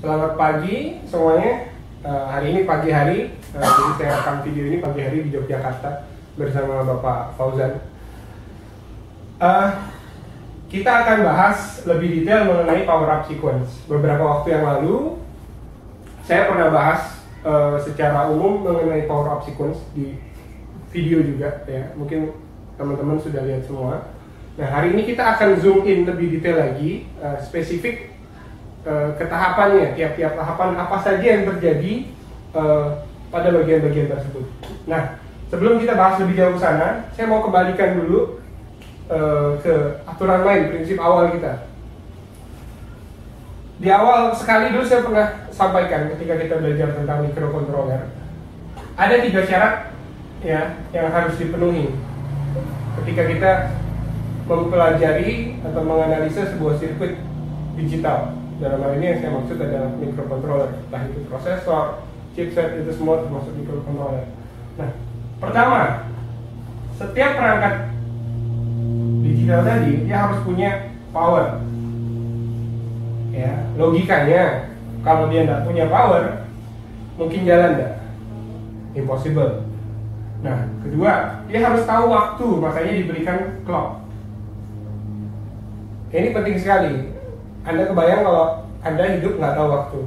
Selamat pagi semuanya. Hari ini pagi hari, jadi saya rekam video ini pagi hari di Yogyakarta bersama Bapak Fauzan. Kita akan bahas lebih detail mengenai power up sequence. Beberapa waktu yang lalu saya pernah bahas secara umum mengenai power up sequence di video juga, ya. Mungkin teman-teman sudah lihat semua. Nah, hari ini kita akan zoom in lebih detail lagi, spesifik ke tahapannya, tiap-tiap tahapan apa saja yang terjadi pada bagian-bagian tersebut. Nah, sebelum kita bahas lebih jauh ke sana, saya mau kembalikan dulu ke aturan main, prinsip awal kita. Di awal sekali dulu saya pernah sampaikan ketika kita belajar tentang microcontroller, ada 3 syarat ya yang harus dipenuhi ketika kita mempelajari atau menganalisa sebuah sirkuit digital. Dalam hal ini yang saya maksud adalah microcontroller, entah itu prosesor, chipset, itu semua termasuk microcontroller. Nah, pertama, setiap perangkat digital tadi dia harus punya power. Ya, logikanya kalau dia tidak punya power, mungkin jalan tidak? Impossible. Nah, kedua, dia harus tahu waktu, makanya diberikan clock. Ini penting sekali. Anda kebayang kalau Anda hidup nggak tahu waktu,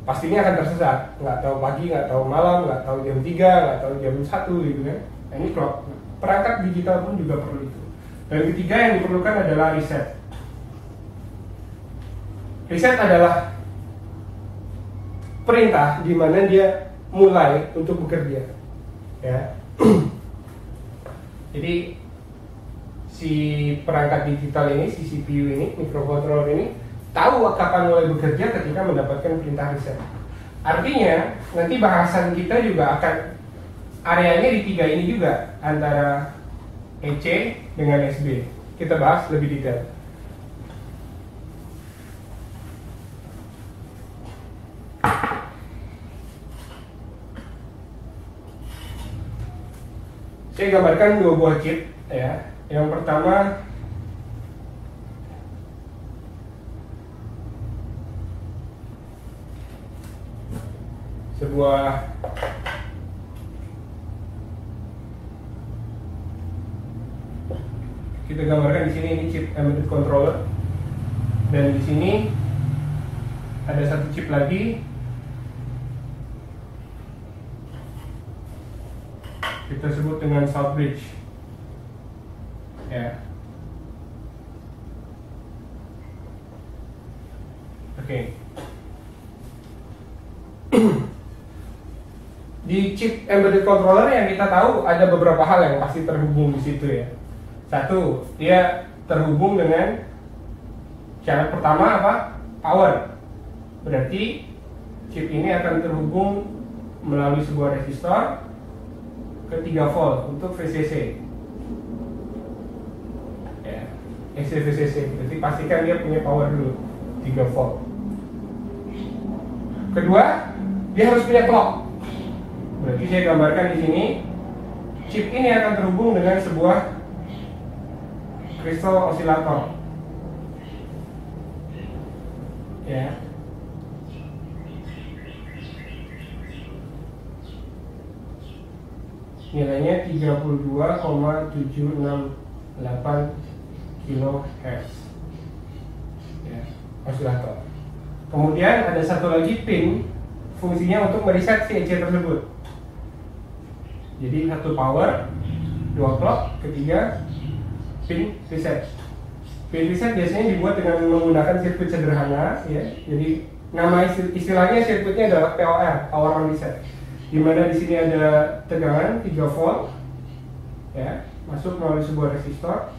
pastinya akan tersesat. Nggak tahu pagi, nggak tahu malam, nggak tahu jam 3, nggak tahu jam 1 gitu kan. Nah, ini clock. Perangkat digital pun juga perlu itu. Dan ketiga yang diperlukan adalah reset. Reset adalah perintah di mana dia mulai untuk bekerja. Ya. Jadi si perangkat digital ini, si CPU ini, microcontroller ini tahu kapan mulai bekerja ketika mendapatkan perintah reset. Artinya nanti bahasan kita juga akan areanya di 3 ini juga, antara EC dengan SB. Kita bahas lebih detail. Saya gambarkan 2 buah chip ya. Yang pertama sebuah kita gambarkan di sini, ini chip embedded controller, dan di sini ada satu chip lagi, kita sebut dengan South Bridge. Ya. Oke. Di chip embedded controller yang kita tahu ada beberapa hal yang pasti terhubung di situ ya. Satu, dia terhubung dengan syarat pertama apa? Power. Berarti chip ini akan terhubung melalui sebuah resistor ke 3 volt untuk VCC. Ya, VCC. Berarti pastikan dia punya power dulu 3 volt. Kedua, dia harus punya clock. Berarti saya gambarkan di sini, chip ini akan terhubung dengan sebuah crystal oscillator. Ya. Nilainya 32,768 kHz. Ya, oscillator. Kemudian ada satu lagi pin, fungsinya untuk mereset si EC tersebut. Jadi satu power, 2 clock, ketiga pin reset. Pin reset biasanya dibuat dengan menggunakan sirkuit sederhana, ya. Jadi nama istilahnya sirkuitnya adalah POR, power on reset. Di mana di sini ada tegangan 3 volt, ya, masuk melalui sebuah resistor.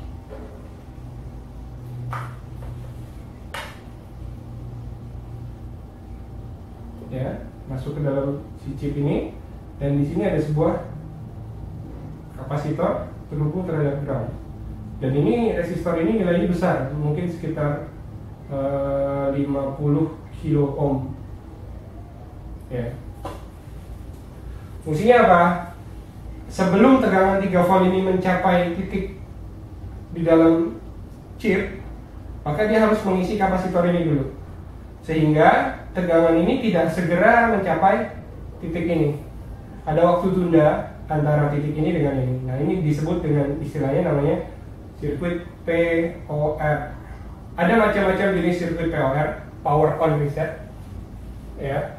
Ya, masuk ke dalam si chip ini, dan di sini ada sebuah kapasitor terhubung terhadap ground. Dan ini resistor ini nilainya besar, mungkin sekitar 50 kilo ohm. Ya. Fungsinya apa? Sebelum tegangan 3 volt ini mencapai titik di dalam chip, maka dia harus mengisi kapasitor ini dulu. sehingga tegangan ini tidak segera mencapai titik ini. Ada waktu tunda antara titik ini dengan ini. Nah, ini disebut dengan istilahnya namanya sirkuit POR. Ada macam-macam jenis sirkuit POR, power on reset, ya.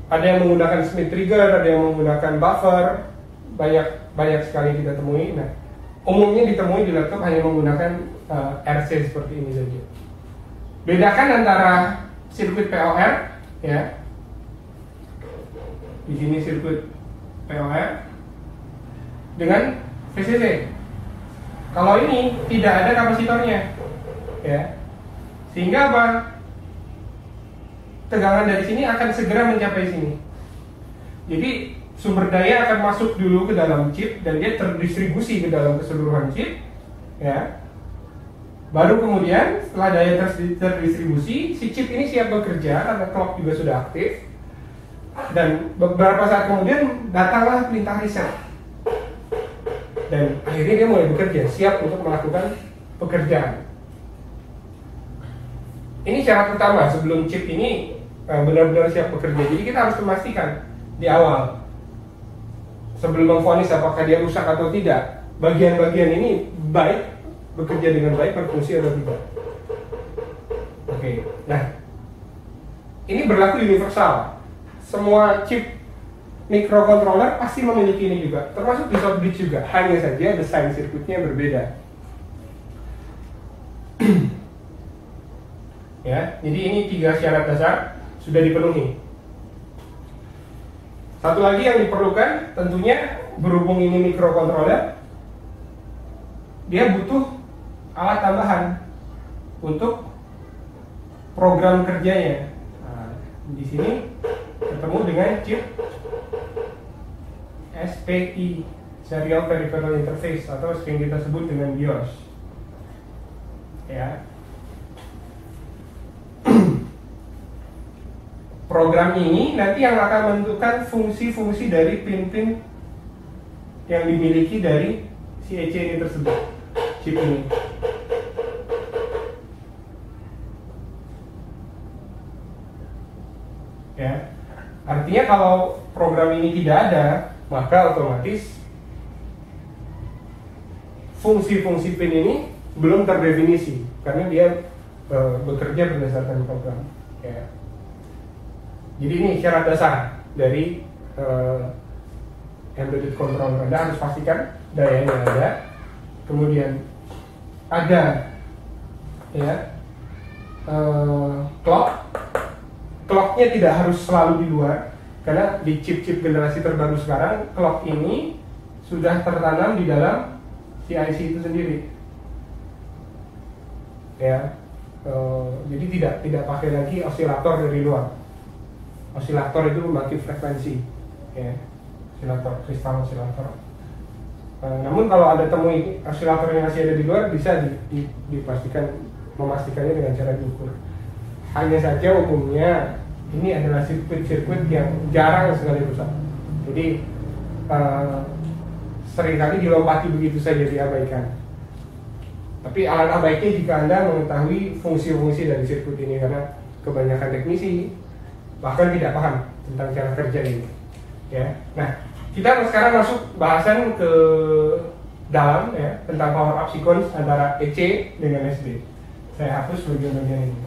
Ada yang menggunakan Smith trigger, ada yang menggunakan buffer, banyak sekali kita temui. Nah, umumnya ditemui di laptop hanya menggunakan RC seperti ini saja. Bedakan antara sirkuit POR, ya. Di sini sirkuit POR dengan VCC. Kalau ini tidak ada kapasitornya, ya, sehingga apa? Tegangan dari sini akan segera mencapai sini. Jadi sumber daya akan masuk dulu ke dalam chip dan dia terdistribusi ke dalam keseluruhan chip, ya. Baru kemudian setelah daya terdistribusi, si chip ini siap bekerja karena clock juga sudah aktif. Dan beberapa saat kemudian datanglah perintah reset. Dan akhirnya dia mulai bekerja, siap untuk melakukan pekerjaan. Ini syarat utama sebelum chip ini benar-benar siap bekerja. Jadi kita harus memastikan di awal, sebelum memvonis apakah dia rusak atau tidak, bagian-bagian ini baik, bekerja dengan baik, berfungsi atau tidak. Oke, nah ini berlaku universal. Semua chip microcontroller pasti memiliki ini juga, termasuk di short bridge juga. Hanya saja desain sirkuitnya berbeda. Ya, jadi ini 3 syarat dasar sudah dipenuhi. Satu lagi yang diperlukan tentunya, berhubung ini microcontroller, dia butuh alat tambahan untuk program kerjanya. Nah, di sini ketemu dengan chip SPI, Serial Peripheral Interface, atau sering kita sebut dengan BIOS. Ya. Program ini nanti yang akan menentukan fungsi-fungsi dari pin-pin yang dimiliki dari si EC ini tersebut, chip ini. Ya. Artinya kalau program ini tidak ada, maka otomatis fungsi-fungsi pin ini belum terdefinisi karena dia bekerja berdasarkan program. Ya. Jadi ini syarat dasar dari embedded controller. Anda harus pastikan dayanya ada, kemudian ada ya clocknya tidak harus selalu di luar. Karena di chip-chip generasi terbaru sekarang, clock ini sudah tertanam di dalam si IC itu sendiri. Ya, jadi tidak pakai lagi osilator dari luar. Osilator itu membagi frekuensi, ya, osilator, kristal osilator. Namun kalau ada temui osilator yang masih ada di luar, bisa memastikannya dengan cara diukur. Hanya saja umumnya ini adalah sirkuit-sirkuit yang jarang sekali rusak. Jadi seringkali dilompati begitu saja, diabaikan. Tapi alangkah baiknya jika Anda mengetahui fungsi-fungsi dari sirkuit ini, karena kebanyakan teknisi bahkan tidak paham tentang cara kerja ini. Ya. Nah, kita sekarang masuk bahasan ke dalam, ya, tentang power up sequence antara EC dengan SD. Saya hapus bagian-bagian ini.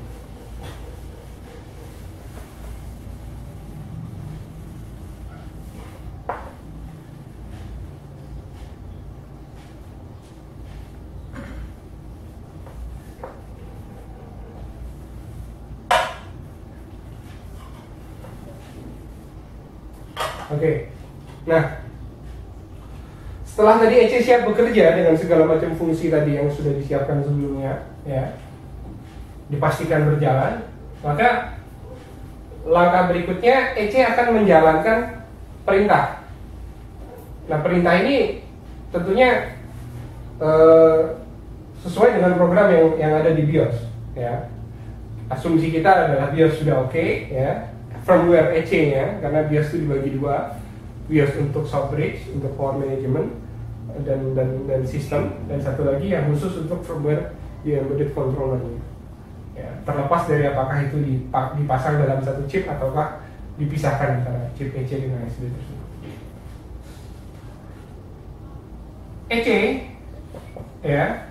Oke. Nah, setelah tadi EC siap bekerja dengan segala macam fungsi tadi yang sudah disiapkan sebelumnya, ya, dipastikan berjalan, maka langkah berikutnya EC akan menjalankan perintah. Nah, perintah ini tentunya sesuai dengan program yang ada di BIOS, ya. Asumsi kita adalah BIOS sudah oke, ya. Firmware EC-nya, karena BIOS itu dibagi dua, BIOS untuk short bridge, untuk power management dan sistem, dan satu lagi yang khusus untuk firmware di embedded controller-nya. Ya, terlepas dari apakah itu dipasang dalam satu chip ataukah dipisahkan antara chip EC dengan SD tersebut. EC, ya,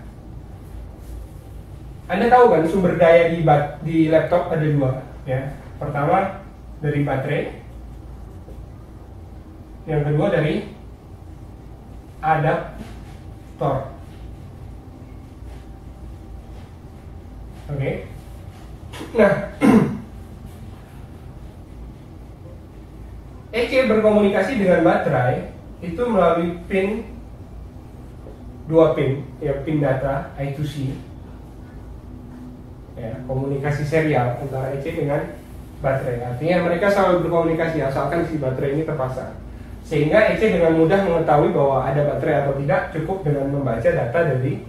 Anda tahu kan sumber daya di laptop ada dua, ya. Pertama dari baterai, yang kedua dari adaptor. Oke. Nah, EC berkomunikasi dengan baterai itu melalui dua pin, ya, pin data I2C, ya, komunikasi serial antara EC dengan baterai. Artinya mereka selalu berkomunikasi asalkan si baterai ini terpasang. Sehingga EC dengan mudah mengetahui bahwa ada baterai atau tidak cukup dengan membaca data dari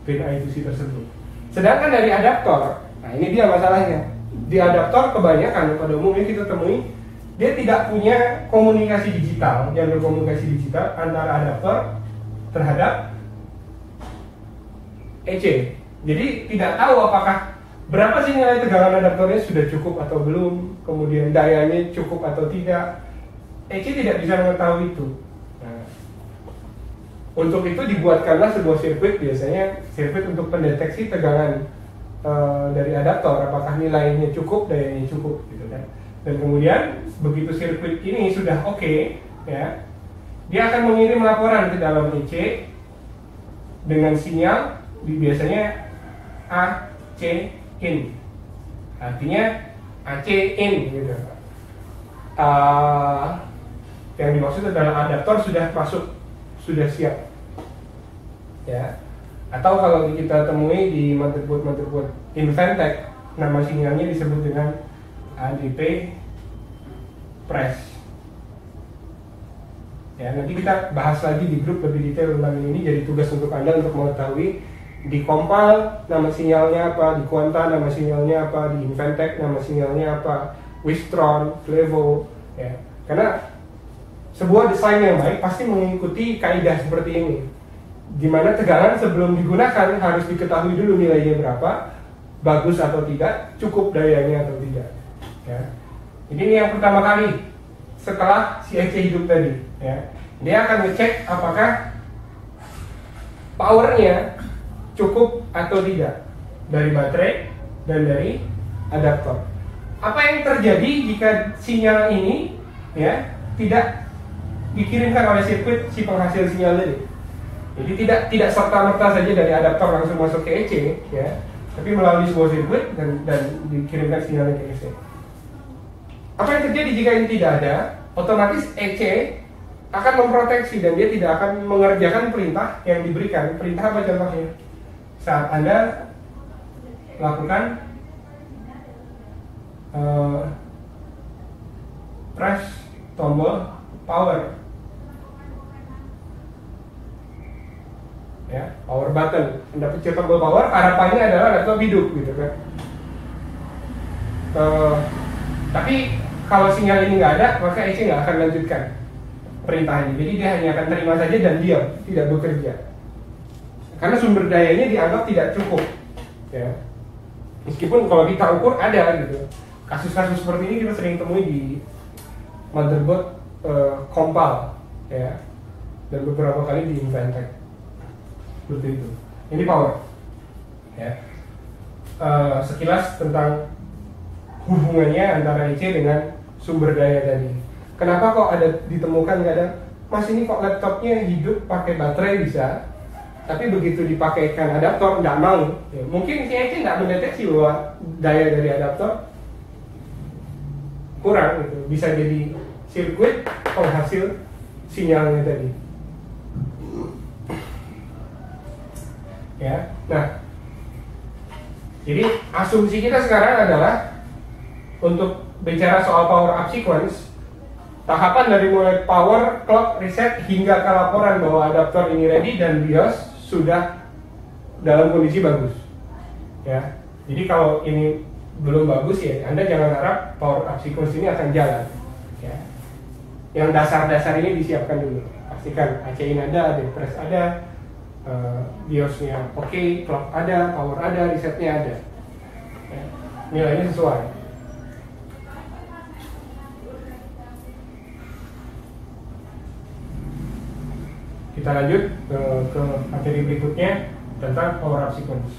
pin I2C tersebut. Sedangkan dari adaptor, nah ini dia masalahnya. Di adaptor kebanyakan pada umumnya kita temui dia tidak punya komunikasi digital, yang berkomunikasi digital antara adaptor terhadap EC. Jadi tidak tahu apakah berapa sih nilai tegangan adaptornya sudah cukup atau belum, kemudian dayanya cukup atau tidak. EC tidak bisa mengetahui itu. Nah, untuk itu dibuatkanlah sebuah sirkuit, biasanya sirkuit untuk pendeteksi tegangan dari adaptor, apakah nilainya cukup, dayanya cukup, gitu kan. Dan kemudian begitu sirkuit ini sudah oke, ya, dia akan mengirim laporan ke dalam EC dengan sinyal biasanya AC in, artinya AC in, gitu. Yang dimaksud adalah adaptor sudah masuk, sudah siap, ya. Atau kalau kita temui di motherboard Inventec, nama sinyalnya disebut dengan ADP press. Ya, nanti kita bahas lagi di grup lebih detail tentang ini. Jadi tugas untuk Anda untuk mengetahui di Compal nama sinyalnya apa, di Quanta nama sinyalnya apa, di Inventec nama sinyalnya apa, Wistron, Clevo, ya. Karena sebuah desain yang baik pasti mengikuti kaidah seperti ini, di mana tegangan sebelum digunakan harus diketahui dulu nilainya berapa, bagus atau tidak, cukup dayanya atau tidak, ya. Jadi ini yang pertama kali setelah si EC hidup tadi, ya. Dia akan ngecek apakah powernya cukup atau tidak dari baterai dan dari adaptor. Apa yang terjadi jika sinyal ini, ya, tidak dikirimkan oleh sirkuit si penghasil sinyal tadi? Jadi tidak serta-merta saja dari adaptor langsung masuk ke EC, ya, tapi melalui sebuah sirkuit dan dikirimkan sinyalnya ke EC. Apa yang terjadi jika ini tidak ada? Otomatis EC akan memproteksi dan dia tidak akan mengerjakan perintah yang diberikan. Perintah apa contohnya? Saat Anda lakukan press tombol power, ya, power button. Anda pencet tombol power, harapannya adalah laptop hidup, gitu kan. Tapi kalau sinyal ini nggak ada, maka EC nggak akan lanjutkan perintah ini. Jadi dia hanya akan terima saja dan diam, tidak bekerja. Karena sumber dayanya dianggap tidak cukup, ya. Meskipun kalau kita ukur ada, gitu. Kasus-kasus seperti ini kita sering temui di motherboard Compal, ya, dan beberapa kali di Inventec. Seperti itu. Ini power, ya. Sekilas tentang hubungannya antara EC dengan sumber daya tadi. Kenapa kok ada ditemukan kadang, Mas ini kok laptopnya hidup pakai baterai bisa, tapi begitu dipakaikan adaptor nggak mau, ya, mungkin si EC nggak mendeteksi bahwa daya dari adaptor kurang, gitu. Bisa jadi sirkuit penghasil sinyalnya tadi, ya. Nah, jadi asumsi kita sekarang adalah untuk bicara soal power up sequence, tahapan dari mulai power, clock, reset hingga ke laporan bahwa adaptor ini ready dan BIOS sudah dalam kondisi bagus, ya. Jadi kalau ini belum bagus, ya Anda jangan harap power up sequence ini akan jalan, ya. Yang dasar-dasar ini disiapkan dulu. Pastikan AC-in ada, press ada, BIOS-nya oke, clock ada, power ada, resetnya ada. ya, nilainya sesuai. Kita lanjut ke materi berikutnya tentang power up sequence.